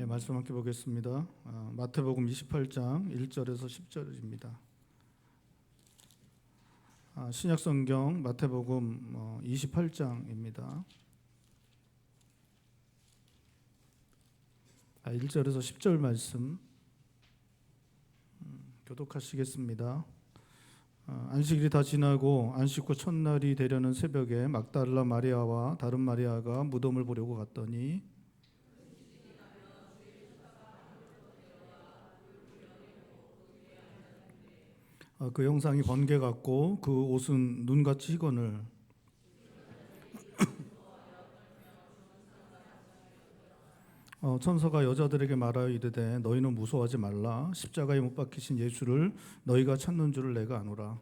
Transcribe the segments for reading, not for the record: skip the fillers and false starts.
예, 말씀 함께 보겠습니다. 마태복음 28장 1절에서 10절입니다. 신약성경 마태복음 28장입니다. 1절에서 10절 말씀 교독하시겠습니다. 안식일이 다 지나고 안식 후 첫날이 되려는 새벽에 막달라 마리아와 다른 마리아가 무덤을 보려고 갔더니 그 형상이 번개 같고 그 옷은 눈같이 희건을 천사가 여자들에게 말하여 이르되 너희는 무서워하지 말라. 십자가에 못 박히신 예수를 너희가 찾는 줄을 내가 아노라.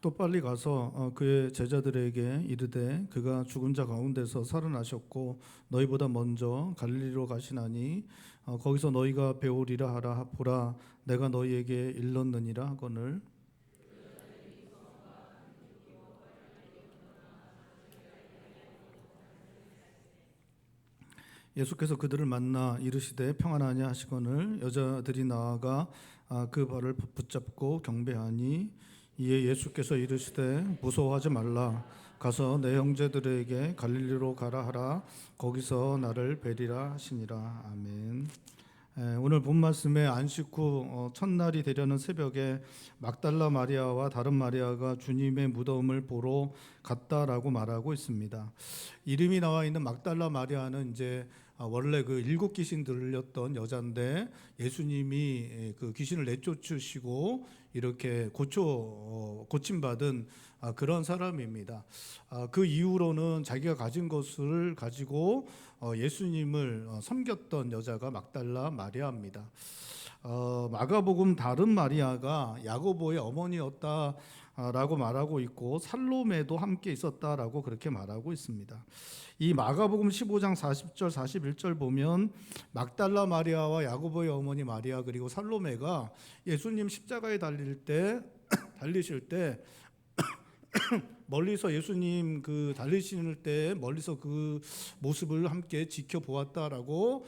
또 빨리 가서 그의 제자들에게 이르되 그가 죽은 자 가운데서 살아나셨고 너희보다 먼저 갈릴리로 가시나니 거기서 너희가 배우리라 하라. 보라 내가 너희에게 일렀느니라 하거늘. 예수께서 그들을 만나 이르시되 평안하냐 하시거늘. 여자들이 나아가 그 발을 붙잡고 경배하니 이에 예수께서 이르시되 무서워하지 말라. 가서 내 형제들에게 갈릴리로 가라 하라. 거기서 나를 뵈리라 하시니라. 아멘. 오늘 본 말씀에 안식 후 첫날이 되려는 새벽에 막달라 마리아와 다른 마리아가 주님의 무덤을 보러 갔다라고 말하고 있습니다. 이름이 나와 있는 막달라 마리아는 이제 원래 그 일곱 귀신 들렸던 여자인데 예수님이 그 귀신을 내쫓으시고 이렇게 고침받은 그런 사람입니다. 그 이후로는 자기가 가진 것을 가지고 예수님을 섬겼던 여자가 막달라 마리아입니다. 마가복음 다른 마리아가 야고보의 어머니였다라고 말하고 있고 살로메도 함께 있었다라고 그렇게 말하고 있습니다. 이 마가복음 15장 40절 41절 보면 막달라 마리아와 야고보의 어머니 마리아 그리고 살로메가 예수님 십자가에 달리실 때 멀리서 예수님 그 달리시는 때 멀리서 그 모습을 함께 지켜보았다라고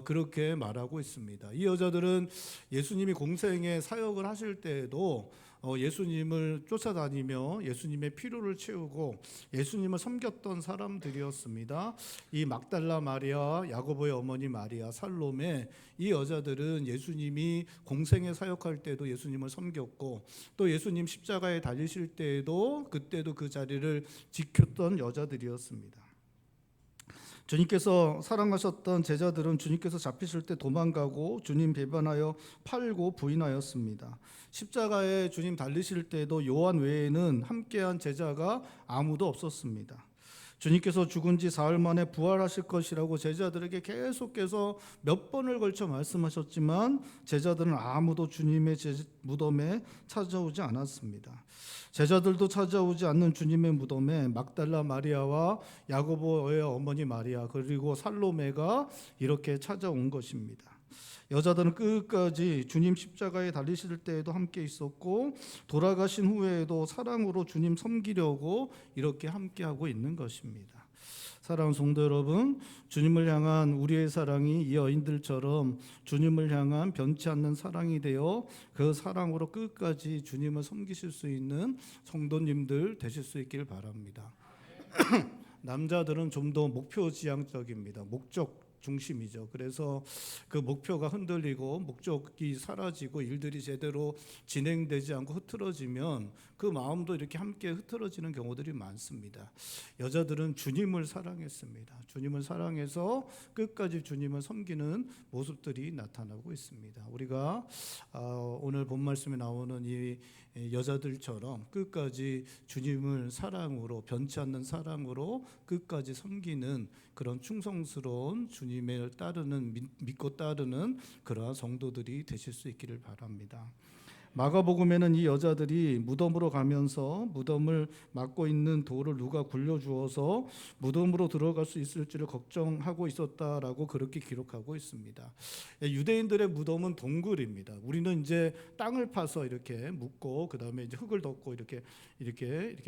그렇게 말하고 있습니다. 이 여자들은 예수님이 공생의 사역을 하실 때에도 예수님을 쫓아다니며 예수님의 필요를 채우고 예수님을 섬겼던 사람들이었습니다. 이 막달라 마리아, 야고보의 어머니 마리아, 살로메 이 여자들은 예수님이 공생의 사역할 때도 예수님을 섬겼고 또 예수님 십자가에 달리실 때에도 그때도 그 자리를 지켰던 여자들이었습니다. 주님께서 사랑하셨던 제자들은 주님께서 잡히실 때 도망가고 주님 배반하여 팔고 부인하였습니다. 십자가에 주님 달리실 때도 요한 외에는 함께한 제자가 아무도 없었습니다. 주님께서 죽은 지 사흘 만에 부활하실 것이라고 제자들에게 계속해서 몇 번을 걸쳐 말씀하셨지만 제자들은 아무도 주님의 무덤에 찾아오지 않았습니다. 제자들도 찾아오지 않는 주님의 무덤에 막달라 마리아와 야고보의 어머니 마리아 그리고 살로메가 이렇게 찾아온 것입니다. 여자들은 끝까지 주님 십자가에 달리실 때에도 함께 있었고 돌아가신 후에도 사랑으로 주님 섬기려고 이렇게 함께하고 있는 것입니다. 사랑하는 성도 여러분, 주님을 향한 우리의 사랑이 이 여인들처럼 주님을 향한 변치 않는 사랑이 되어 그 사랑으로 끝까지 주님을 섬기실 수 있는 성도님들 되실 수 있길 바랍니다. 남자들은 좀 더 목표지향적입니다. 목적 중심이죠. 그래서 그 목표가 흔들리고 목적이 사라지고 일들이 제대로 진행되지 않고 흐트러지면 그 마음도 이렇게 함께 흐트러지는 경우들이 많습니다. 여자들은 주님을 사랑했습니다. 주님을 사랑해서 끝까지 주님을 섬기는 모습들이 나타나고 있습니다. 우리가 오늘 본 말씀에 나오는 이 여자들처럼 끝까지 주님을 사랑으로 변치 않는 사랑으로 끝까지 섬기는 그런 충성스러운 주님을 따르는 믿고 따르는 그러한 성도들이 되실 수 있기를 바랍니다. 마가복음에는 이 여자들이 무덤으로 가면서 무덤을 막고 있는 돌을 누가 굴려주어서 무덤으로 들어갈 수 있을지를 걱정하고 있었다라고 그렇게 기록하고 있습니다. 유대인들의 무덤은 동굴입니다. 우리는 이제 땅을 파서 이렇게 묻고 그 다음에 이제 흙을 덮고 이렇게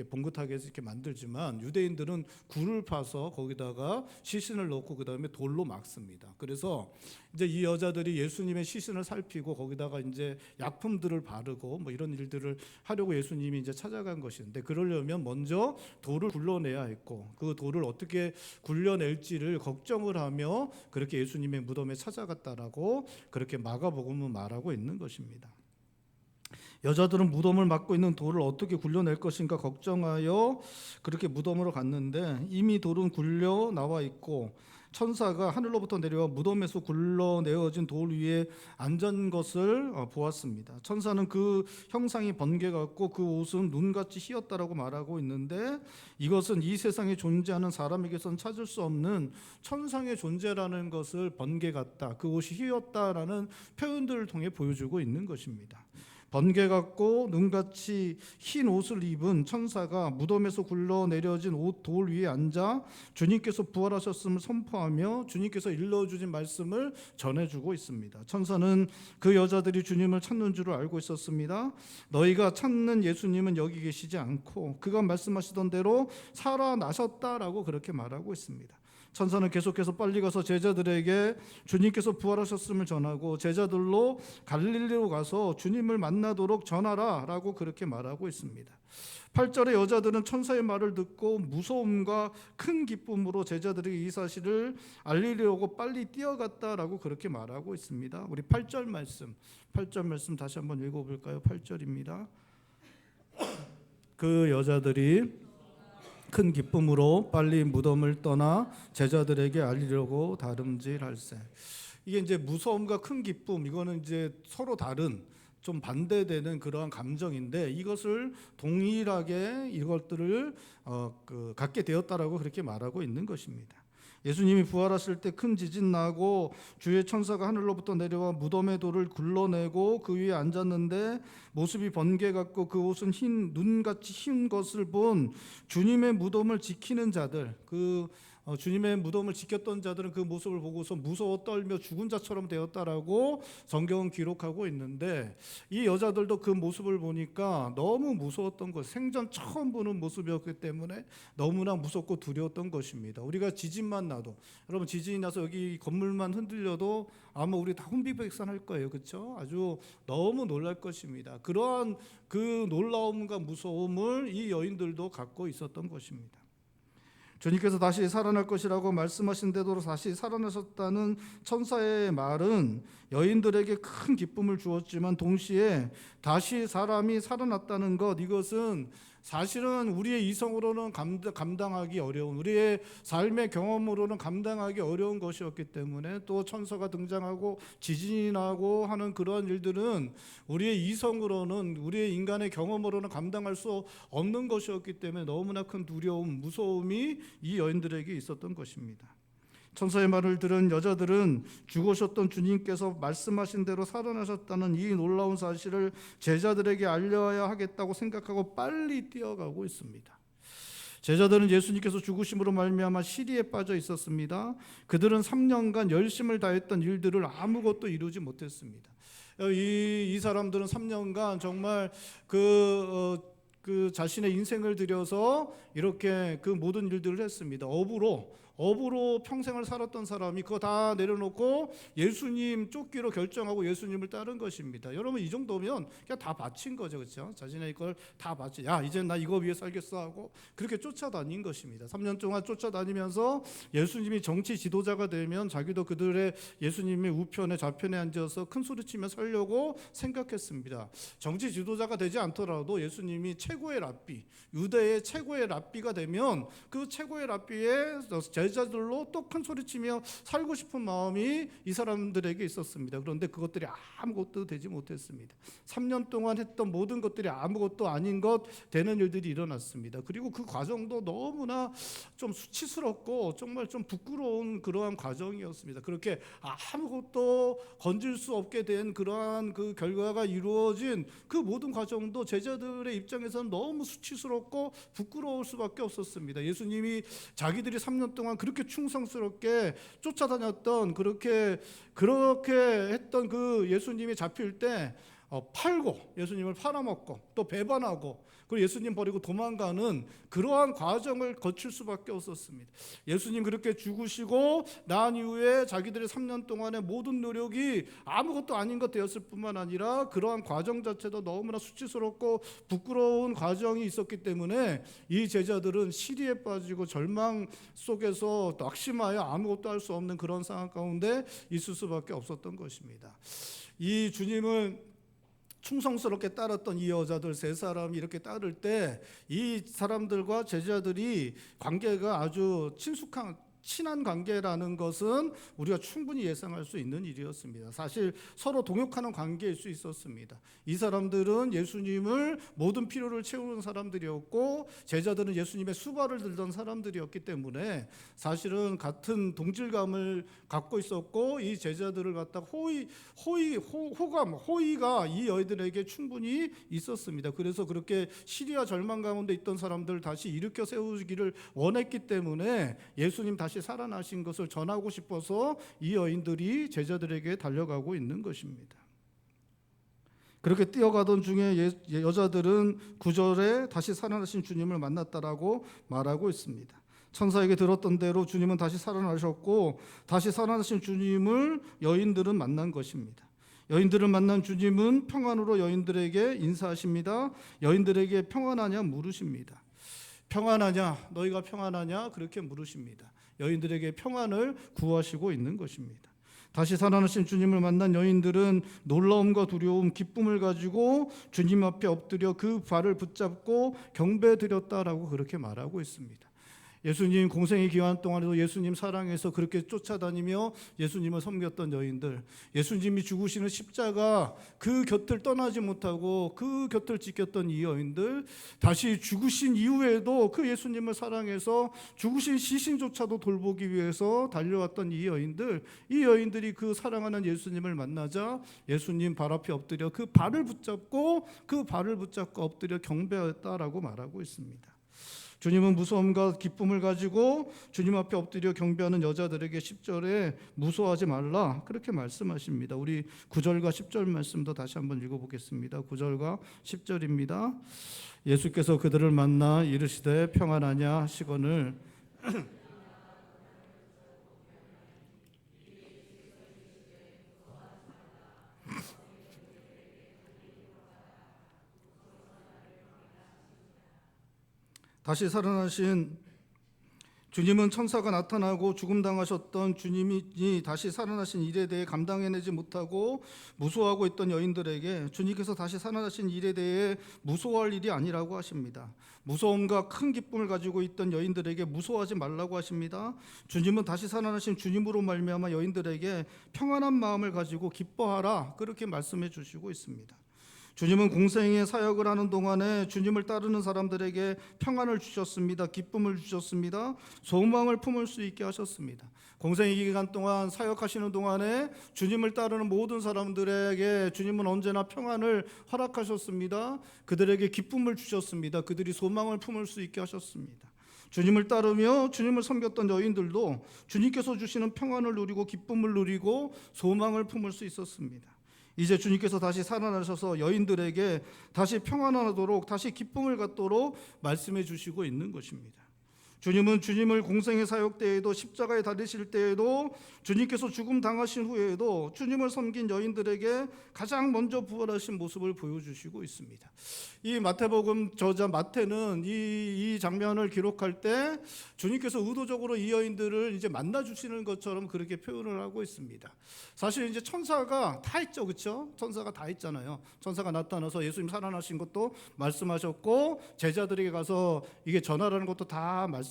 봉긋하게 해서 이렇게 만들지만, 유대인들은 굴을 파서 거기다가 시신을 넣고 그 다음에 돌로 막습니다. 그래서 이제 이 여자들이 예수님의 시신을 살피고 거기다가 이제 약품들을 바르고 뭐 이런 일들을 하려고 예수님이 이제 찾아간 것인데, 그러려면 먼저 돌을 굴러내야 했고 그 돌을 어떻게 굴려낼지를 걱정을 하며 그렇게 예수님의 무덤에 찾아갔다라고 그렇게 마가복음은 말하고 있는 것입니다. 여자들은 무덤을 막고 있는 돌을 어떻게 굴려낼 것인가 걱정하여 그렇게 무덤으로 갔는데, 이미 돌은 굴려 나와 있고 천사가 하늘로부터 내려와 무덤에서 굴러내어진 돌 위에 앉은 것을 보았습니다. 천사는 그 형상이 번개 같고 그 옷은 눈같이 희었다라고 말하고 있는데, 이것은 이 세상에 존재하는 사람에게선 찾을 수 없는 천상의 존재라는 것을 번개 같다, 그 옷이 희었다라는 표현들을 통해 보여주고 있는 것입니다. 번개 같고 눈같이 흰 옷을 입은 천사가 무덤에서 굴러내려진 돌 위에 앉아 주님께서 부활하셨음을 선포하며 주님께서 일러주신 말씀을 전해주고 있습니다. 천사는 그 여자들이 주님을 찾는 줄을 알고 있었습니다. 너희가 찾는 예수님은 여기 계시지 않고 그가 말씀하시던 대로 살아나셨다라고 그렇게 말하고 있습니다. 천사는 계속해서 빨리 가서 제자들에게 주님께서 부활하셨음을 전하고 제자들로 갈릴리로 가서 주님을 만나도록 전하라 라고 그렇게 말하고 있습니다. 8절의 여자들은 천사의 말을 듣고 무서움과 큰 기쁨으로 제자들에게 이 사실을 알리려고 빨리 뛰어갔다라고 그렇게 말하고 있습니다. 우리 8절 말씀 다시 한번 읽어볼까요? 8절입니다. 그 여자들이 큰 기쁨으로 빨리 무덤을 떠나 제자들에게 알리려고 다름질할세. 이게 이제 무서움과 큰 기쁨, 이거는 이제 서로 다른 좀 반대되는 그러한 감정인데, 이것을 동일하게 이것들을 갖게 되었다라고 그렇게 말하고 있는 것입니다. 예수님이 부활하실 때 큰 지진 나고 주의 천사가 하늘로부터 내려와 무덤의 돌을 굴러내고 그 위에 앉았는데 모습이 번개 같고 그 옷은 흰 눈같이 흰 것을 본 주님의 무덤을 지키는 자들, 주님의 무덤을 지켰던 자들은 그 모습을 보고서 무서워 떨며 죽은 자처럼 되었다라고 성경은 기록하고 있는데, 이 여자들도 그 모습을 보니까 너무 무서웠던 것, 생전 처음 보는 모습이었기 때문에 너무나 무섭고 두려웠던 것입니다. 우리가 지진만 나도, 여러분 지진이 나서 여기 건물만 흔들려도 아마 우리 다 혼비백산할 거예요, 그렇죠? 아주 너무 놀랄 것입니다. 그러한 그 놀라움과 무서움을 이 여인들도 갖고 있었던 것입니다. 주님께서 다시 살아날 것이라고 말씀하신데도 다시 살아나셨다는 천사의 말은 여인들에게 큰 기쁨을 주었지만 동시에 다시 사람이 살아났다는 것, 이것은 사실은 우리의 이성으로는 감당하기 어려운, 우리의 삶의 경험으로는 감당하기 어려운 것이었기 때문에, 또 천사가 등장하고 지진이 나고 하는 그러한 일들은 우리의 이성으로는, 우리의 인간의 경험으로는 감당할 수 없는 것이었기 때문에 너무나 큰 두려움, 무서움이 이 여인들에게 있었던 것입니다. 천사의 말을 들은 여자들은 죽으셨던 주님께서 말씀하신 대로 살아나셨다는 이 놀라운 사실을 제자들에게 알려야 하겠다고 생각하고 빨리 뛰어가고 있습니다. 제자들은 예수님께서 죽으심으로 말미암아 시리에 빠져 있었습니다. 그들은 3년간 열심을 다했던 일들을 아무것도 이루지 못했습니다. 이 사람들은 3년간 정말 그 자신의 인생을 들여서 이렇게 그 모든 일들을 했습니다. 업으로 평생을 살았던 사람이 그거 다 내려놓고 예수님 쫓기로 결정하고 예수님을 따른 것입니다. 여러분 이 정도면 그냥 다 바친 거죠, 그렇죠? 자신의 걸 다 바치. 야 이제 나 이거 위해 살겠어 하고 그렇게 쫓아다닌 것입니다. 3년 동안 쫓아다니면서 예수님이 정치 지도자가 되면 자기도 그들의 예수님의 우편에 좌편에 앉아서 큰 소리치며 살려고 생각했습니다. 정치 지도자가 되지 않더라도 예수님이 최고의 랍비, 유대의 최고의 랍비가 되면 그 최고의 랍비의 제자들로 또 큰 소리치며 살고 싶은 마음이 이 사람들에게 있었습니다. 그런데 그것들이 아무것도 되지 못했습니다. 3년 동안 했던 모든 것들이 아무것도 아닌 것 되는 일들이 일어났습니다. 그리고 그 과정도 너무나 좀 수치스럽고 정말 좀 부끄러운 그러한 과정이었습니다. 그렇게 아무것도 건질 수 없게 된 그러한 그 결과가 이루어진 그 모든 과정도 제자들의 입장에서는 너무 수치스럽고 부끄러울 수밖에 없었습니다. 예수님이 자기들이 3년 동안 그렇게 충성스럽게 쫓아다녔던 그렇게 했던 그 예수님이 잡힐 때 팔고 예수님을 팔아먹고 또 배반하고 그리고 예수님 버리고 도망가는 그러한 과정을 거칠 수밖에 없었습니다. 예수님 그렇게 죽으시고 난 이후에 자기들의 3년 동안의 모든 노력이 아무것도 아닌 것 되었을 뿐만 아니라 그러한 과정 자체도 너무나 수치스럽고 부끄러운 과정이 있었기 때문에 이 제자들은 시리에 빠지고 절망 속에서 낙심하여 아무것도 할 수 없는 그런 상황 가운데 있을 수밖에 없었던 것입니다. 이 주님을 충성스럽게 따랐던 이 여자들 세 사람이 이렇게 따를 때 이 사람들과 제자들이 관계가 아주 친한 관계라는 것은 우리가 충분히 예상할 수 있는 일이었습니다. 사실 서로 동역하는 관계일 수 있었습니다. 이 사람들은 예수님을 모든 필요를 채우는 사람들이었고 제자들은 예수님의 수발을 들던 사람들이었기 때문에 사실은 같은 동질감을 갖고 있었고 이 제자들을 갖다 호의가 이 여인들에게 충분히 있었습니다. 그래서 그렇게 시리아 절망 가운데 있던 사람들을 다시 일으켜 세우기를 원했기 때문에 예수님 다시 살아나신 것을 전하고 싶어서 이 여인들이 제자들에게 달려가고 있는 것입니다. 그렇게 뛰어가던 중에 여자들은 9절에 다시 살아나신 주님을 만났다라고 말하고 있습니다. 천사에게 들었던 대로 주님은 다시 살아나셨고 다시 살아나신 주님을 여인들은 만난 것입니다. 여인들을 만난 주님은 평안으로 여인들에게 인사하십니다. 여인들에게 평안하냐 물으십니다. 평안하냐, 너희가 평안하냐 그렇게 물으십니다. 여인들에게 평안을 구하시고 있는 것입니다. 다시 살아나신 주님을 만난 여인들은 놀라움과 두려움, 기쁨을 가지고 주님 앞에 엎드려 그 발을 붙잡고 경배드렸다라고 그렇게 말하고 있습니다. 예수님 공생의 기간 동안에도 예수님 사랑해서 그렇게 쫓아다니며 예수님을 섬겼던 여인들, 예수님이 죽으시는 십자가 그 곁을 떠나지 못하고 그 곁을 지켰던 이 여인들, 다시 죽으신 이후에도 그 예수님을 사랑해서 죽으신 시신조차도 돌보기 위해서 달려왔던 이 여인들이 그 사랑하는 예수님을 만나자 예수님 발 앞에 엎드려 그 발을 붙잡고 엎드려 경배했다라고 말하고 있습니다. 주님은 무서움과 기쁨을 가지고 주님 앞에 엎드려 경배하는 여자들에게 10절에 무서워하지 말라 그렇게 말씀하십니다. 우리 9절과 10절 말씀도 다시 한번 읽어보겠습니다. 9절과 10절입니다. 예수께서 그들을 만나 이르시되 평안하냐 하시거늘 다시 살아나신 주님은 천사가 나타나고 죽음당하셨던 주님이 다시 살아나신 일에 대해 감당해내지 못하고 무서워하고 있던 여인들에게 주님께서 다시 살아나신 일에 대해 무서워할 일이 아니라고 하십니다. 무서움과 큰 기쁨을 가지고 있던 여인들에게 무서워하지 말라고 하십니다. 주님은 다시 살아나신 주님으로 말미암아 여인들에게 평안한 마음을 가지고 기뻐하라 그렇게 말씀해 주시고 있습니다. 주님은 공생의 사역을 하는 동안에 주님을 따르는 사람들에게 평안을 주셨습니다. 기쁨을 주셨습니다. 소망을 품을 수 있게 하셨습니다. 공생의 기간 동안 사역하시는 동안에 주님을 따르는 모든 사람들에게 주님은 언제나 평안을 허락하셨습니다. 그들에게 기쁨을 주셨습니다. 그들이 소망을 품을 수 있게 하셨습니다. 주님을 따르며 주님을 섬겼던 여인들도 주님께서 주시는 평안을 누리고 기쁨을 누리고 소망을 품을 수 있었습니다. 이제 주님께서 다시 살아나셔서 여인들에게 다시 평안하도록 다시 기쁨을 갖도록 말씀해 주시고 있는 것입니다. 주님은 주님을 공생의 사역 때에도 십자가에 달리실 때에도 주님께서 죽음 당하신 후에도 주님을 섬긴 여인들에게 가장 먼저 부활하신 모습을 보여주시고 있습니다. 이 마태복음 저자 마태는 이 장면을 기록할 때 주님께서 의도적으로 이 여인들을 이제 만나 주시는 것처럼 그렇게 표현을 하고 있습니다. 사실 이제 천사가 다 있죠, 그렇죠? 천사가 다 있잖아요. 천사가 나타나서 예수님 살아나신 것도 말씀하셨고 제자들에게 가서 이게 전하라는 것도 다 말씀.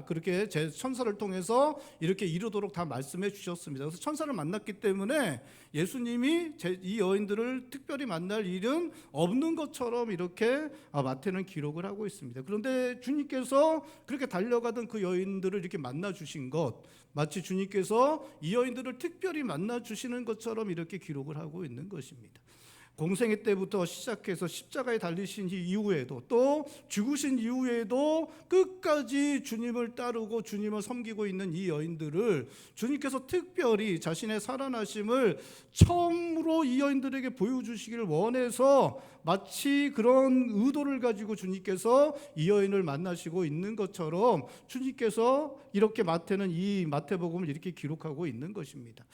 그렇게 제 천사를 통해서 이렇게 이루도록 다 말씀해 주셨습니다. 그래서 천사를 만났기 때문에 예수님이 이 여인들을 특별히 만날 일은 없는 것처럼 이렇게 마태는 기록을 하고 있습니다. 그런데 주님께서 그렇게 달려가던 그 여인들을 이렇게 만나 주신 것, 마치 주님께서 이 여인들을 특별히 만나 주시는 것처럼 이렇게 기록을 하고 있는 것입니다. 공생애 때부터 시작해서 십자가에 달리신 이후에도 또 죽으신 이후에도 끝까지 주님을 따르고 주님을 섬기고 있는 이 여인들을 주님께서 특별히 자신의 살아나심을 처음으로 이 여인들에게 보여주시기를 원해서 마치 그런 의도를 가지고 주님께서 이 여인을 만나시고 있는 것처럼 주님께서 이렇게 마태는 이 마태복음을 이렇게 기록하고 있는 것입니다.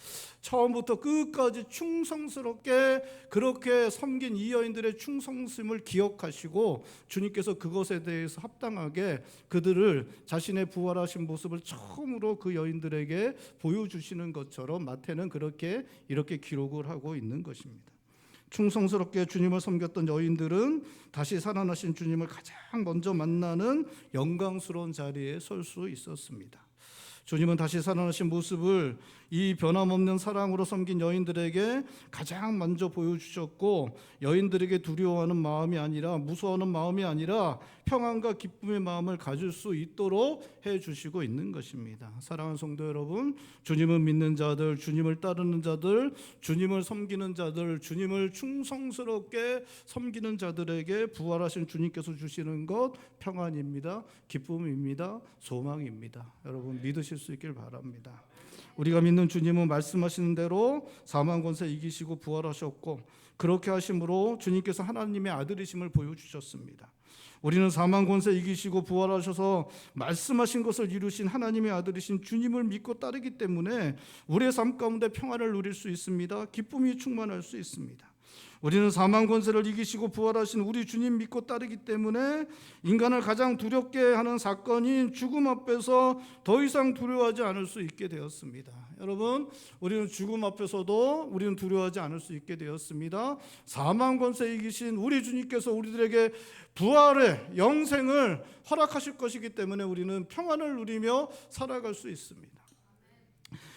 처음부터 끝까지 충성스럽게 그렇게 섬긴 이 여인들의 충성심을 기억하시고 주님께서 그것에 대해서 합당하게 그들을 자신의 부활하신 모습을 처음으로 그 여인들에게 보여주시는 것처럼 마태는 그렇게 이렇게 기록을 하고 있는 것입니다. 충성스럽게 주님을 섬겼던 여인들은 다시 살아나신 주님을 가장 먼저 만나는 영광스러운 자리에 설 수 있었습니다. 주님은 다시 살아나신 모습을 이 변함없는 사랑으로 섬긴 여인들에게 가장 먼저 보여주셨고, 여인들에게 두려워하는 마음이 아니라 무서워하는 마음이 아니라 평안과 기쁨의 마음을 가질 수 있도록 해주시고 있는 것입니다. 사랑하는 성도 여러분, 주님을 믿는 자들, 주님을 따르는 자들, 주님을 섬기는 자들, 주님을 충성스럽게 섬기는 자들에게 부활하신 주님께서 주시는 것 평안입니다. 기쁨입니다. 소망입니다. 여러분 믿으실 수 있길 바랍니다. 우리가 믿는 주님은 말씀하시는 대로 사망 권세 이기시고 부활하셨고, 그렇게 하심으로 주님께서 하나님의 아들이심을 보여주셨습니다. 우리는 사망 권세 이기시고 부활하셔서 말씀하신 것을 이루신 하나님의 아들이신 주님을 믿고 따르기 때문에 우리의 삶 가운데 평안을 누릴 수 있습니다. 기쁨이 충만할 수 있습니다. 우리는 사망 권세를 이기시고 부활하신 우리 주님 믿고 따르기 때문에 인간을 가장 두렵게 하는 사건인 죽음 앞에서 더 이상 두려워하지 않을 수 있게 되었습니다. 여러분, 우리는 죽음 앞에서도 우리는 두려워하지 않을 수 있게 되었습니다. 사망 권세 이기신 우리 주님께서 우리들에게 부활의 영생을 허락하실 것이기 때문에 우리는 평안을 누리며 살아갈 수 있습니다.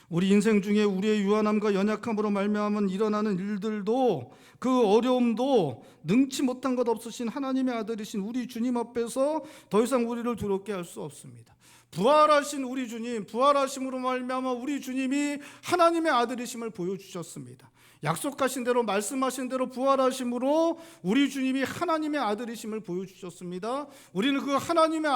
우리 인생 중에 우리의 유한함과 연약함으로 말미암아 일어나는 일들도, 그 어려움도 능치 못한 것 없으신 하나님의 아들이신 우리 주님 앞에서 더 이상 우리를 두렵게 할 수 없습니다. 부활하신 우리 주님, 부활하심으로 말미암아 우리 주님이 하나님의 아들이심을 보여주셨습니다. 약속하신 대로, 말씀하신 대로 부활하심으로 우리 주님이 하나님의 아들이심을 보여주셨습니다. 우리는 그 하나님의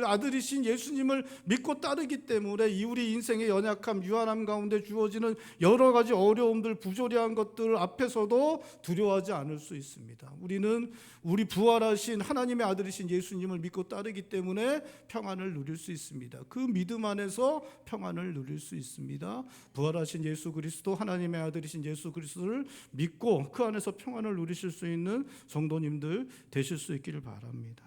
아들이신 예수님을 믿고 따르기 때문에 이 우리 인생의 연약함, 유한함 가운데 주어지는 여러 가지 어려움들, 부조리한 것들 앞에서도 두려워하지 않을 수 있습니다. 우리는 우리 부활하신 하나님의 아들이신 예수님을 믿고 따르기 때문에 평안을 누릴 수 있습니다. 그 믿음 안에서 평안을 누릴 수 있습니다. 부활하신 예수 그리스도, 하나님의 아들이신 예수 그리스도를 믿고 그 안에서 평안을 누리실 수 있는 성도님들 되실 수 있기를 바랍니다.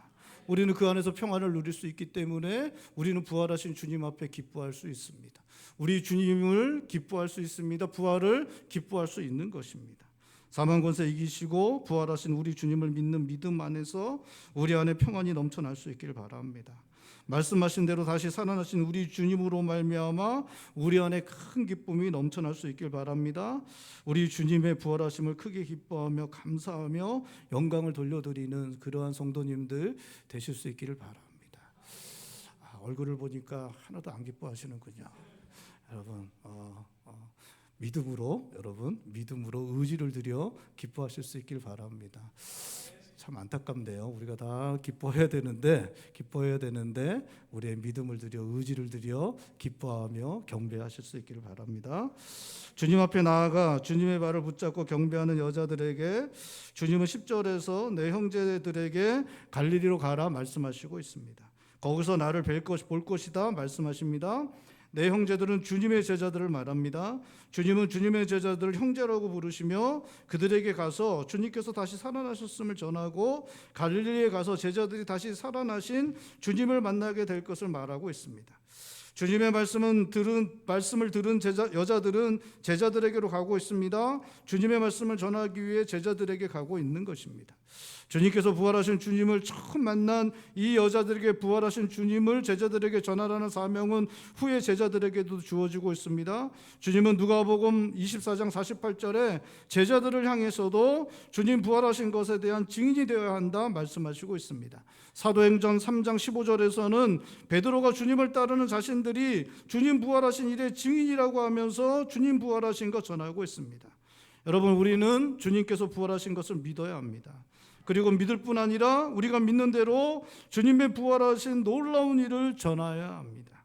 우리는 그 안에서 평안을 누릴 수 있기 때문에 우리는 부활하신 주님 앞에 기뻐할 수 있습니다. 우리 주님을 기뻐할 수 있습니다. 부활을 기뻐할 수 있는 것입니다. 사망 권세 이기시고 부활하신 우리 주님을 믿는 믿음 안에서 우리 안에 평안이 넘쳐날 수 있기를 바랍니다. 말씀하신 대로 다시 살아나신 우리 주님으로 말미암아 우리 안에 큰 기쁨이 넘쳐날 수 있길 바랍니다. 우리 주님의 부활하심을 크게 기뻐하며 감사하며 영광을 돌려드리는 그러한 성도님들 되실 수 있기를 바랍니다. 얼굴을 보니까 하나도 안 기뻐하시는군요. 여러분 믿음으로 의지를 들여 기뻐하실 수 있길 바랍니다. 참 안타깝네요. 우리가 다 기뻐해야 되는데 우리의 믿음을 들여, 의지를 들여 기뻐하며 경배하실 수 있기를 바랍니다. 주님 앞에 나아가 주님의 발을 붙잡고 경배하는 여자들에게 주님은 10절에서 내 형제들에게 갈릴리로 가라 말씀하시고 있습니다. 거기서 나를 볼 것이다 말씀하십니다. 내 형제들은 주님의 제자들을 말합니다. 주님은 주님의 제자들을 형제라고 부르시며 그들에게 가서 주님께서 다시 살아나셨음을 전하고 갈릴리에 가서 제자들이 다시 살아나신 주님을 만나게 될 것을 말하고 있습니다. 주님의 말씀을 들은 여자들은 제자들에게로 가고 있습니다. 주님의 말씀을 전하기 위해 제자들에게 가고 있는 것입니다. 주님께서 부활하신 주님을 처음 만난 이 여자들에게 부활하신 주님을 제자들에게 전하라는 사명은 후에 제자들에게도 주어지고 있습니다. 주님은 누가복음 24장 48절에 제자들을 향해서도 주님 부활하신 것에 대한 증인이 되어야 한다 말씀하시고 있습니다. 사도행전 3장 15절에서는 베드로가 주님을 따르는 자신들이 주님 부활하신 일의 증인이라고 하면서 주님 부활하신 것 전하고 있습니다. 여러분, 우리는 주님께서 부활하신 것을 믿어야 합니다. 그리고 믿을 뿐 아니라 우리가 믿는 대로 주님의 부활하신 놀라운 일을 전해야 합니다.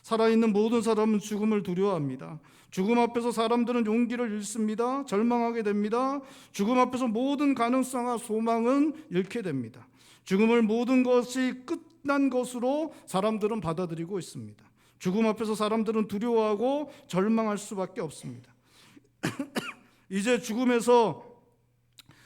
살아있는 모든 사람은 죽음을 두려워합니다. 죽음 앞에서 사람들은 용기를 잃습니다. 절망하게 됩니다. 죽음 앞에서 모든 가능성과 소망은 잃게 됩니다. 죽음을 모든 것이 끝난 것으로 사람들은 받아들이고 있습니다. 죽음 앞에서 사람들은 두려워하고 절망할 수밖에 없습니다. 이제 죽음에서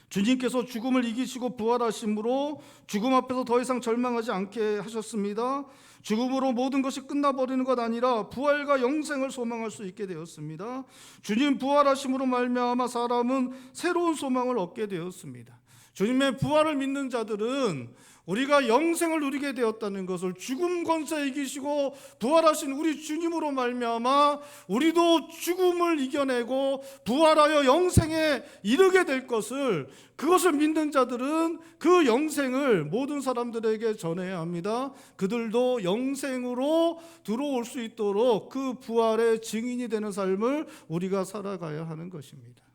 주님께서 죽음을 이기시고 부활하심으로 죽음 앞에서 더 이상 절망하지 않게 하셨습니다. 죽음으로 모든 것이 끝나버리는 것 아니라 부활과 영생을 소망할 수 있게 되었습니다. 주님 부활하심으로 말미암아 사람은 새로운 소망을 얻게 되었습니다. 주님의 부활을 믿는 자들은 우리가 영생을 누리게 되었다는 것을, 죽음 권세 이기시고 부활하신 우리 주님으로 말미암아 우리도 죽음을 이겨내고 부활하여 영생에 이르게 될 것을, 그것을 믿는 자들은 그 영생을 모든 사람들에게 전해야 합니다. 그들도 영생으로 들어올 수 있도록 그 부활의 증인이 되는 삶을 우리가 살아가야 하는 것입니다.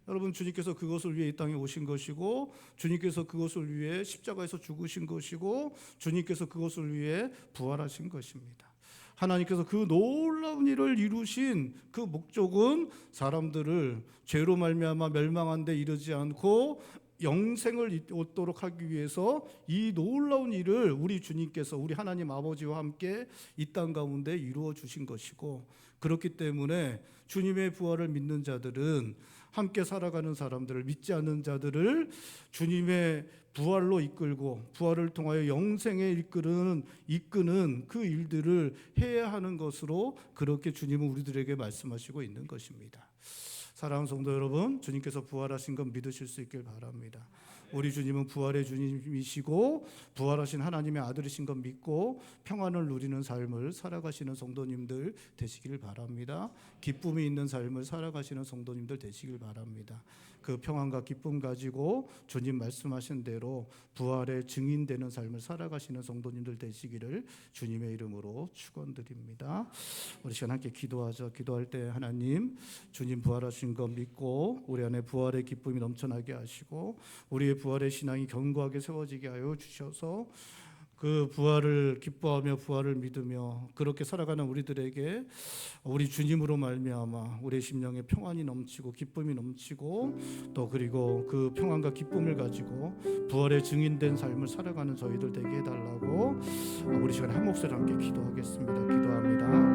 여러분, 주님께서 그것을 위해 이 땅에 오신 것이고, 주님께서 그것을 위해 십자가에서 죽으신 것이고, 주님께서 그것을 위해 부활하신 것입니다. 하나님께서 그 놀라운 일을 이루신 그 목적은 사람들을 죄로 말미암아 멸망한 데 이르지 않고 영생을 얻도록 하기 위해서 이 놀라운 일을 우리 주님께서, 우리 하나님 아버지와 함께 이 땅 가운데 이루어 주신 것이고, 그렇기 때문에 주님의 부활을 믿는 자들은, 함께 살아가는 사람들을, 믿지 않는 자들을 주님의 부활로 이끌고 부활을 통하여 영생에 이끄는 그 일들을 해야 하는 것으로 그렇게 주님은 우리들에게 말씀하시고 있는 것입니다. 사랑하는 성도 여러분, 주님께서 부활하신 것 믿으실 수 있길 바랍니다. 우리 주님은 부활의 주님이시고 부활하신 하나님의 아들이신 것 믿고 평안을 누리는 삶을 살아가시는 성도님들 되시길 바랍니다. 기쁨이 있는 삶을 살아가시는 성도님들 되시길 바랍니다. 그 평안과 기쁨 가지고 주님 말씀하신 대로 부활의 증인되는 삶을 살아가시는 성도님들 되시기를 주님의 이름으로 축원드립니다. 우리 시간 함께 기도하죠. 기도할 때 하나님, 주님 부활하신 것 믿고 우리 안에 부활의 기쁨이 넘쳐나게 하시고 우리의 부활의 신앙이 견고하게 세워지게 하여 주셔서 그 부활을 기뻐하며 부활을 믿으며 그렇게 살아가는 우리들에게 우리 주님으로 말미암아 우리의 심령에 평안이 넘치고 기쁨이 넘치고, 또 그리고 그 평안과 기쁨을 가지고 부활의 증인된 삶을 살아가는 저희들 되게 해달라고 우리 시간에 한 목소리 함께 기도하겠습니다. 기도합니다.